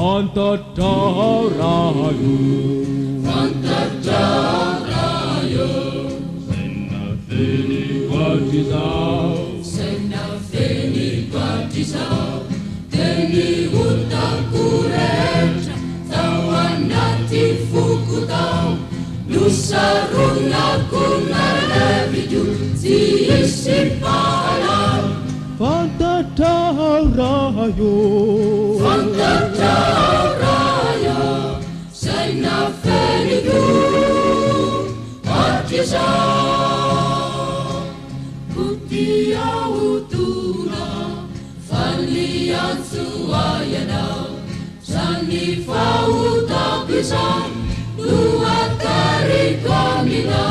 Fantadau Rahayu, Fantadau Rahayu, Senna Feni Quartizau, Senna Feni Quartizau, Teni Utakuret, Tawanati Fukutau, Nusaruna Kunalevidu, Ziisipalau, Fantadau Rahayu, Fantadau Rahayu, Senna Feni Quartizau, Putia Utuna, Falian Suayanau, Sani Fauta Pisan, Dua Tari Kaminau,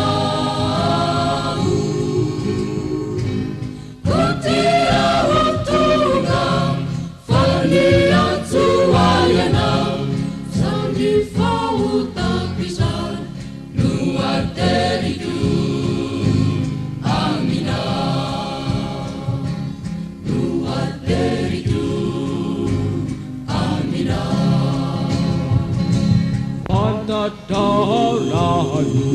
Putia Utuna, Falian Suayanau, Sani Fauta Pisan, Dua Tari Fantadau Rahayu,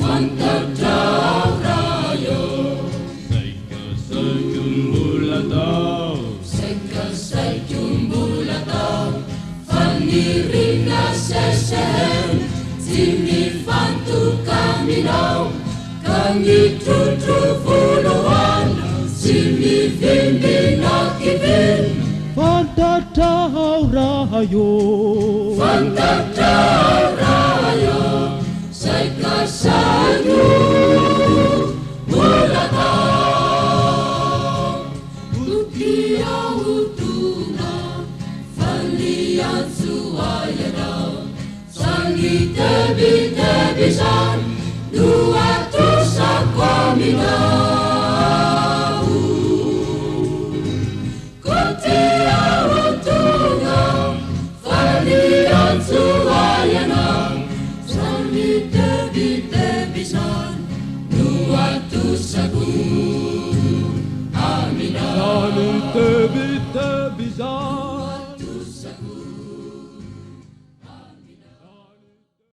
Fantadau Rahayu, Seka Sejumbulatau, Seka Sejumbulatau, Fanirina Sesehen, Sini Fantu Kaminau, Kangi Tutru Fuluan, Sini Vindi Nakivin, Fantadau Rahayu, Fantadau Rahayu, Seka Sejumbulatau, Putia Utuna, Falian Suayanau, Sangi Tebi Tebisan, Dua Tusa Kaminau.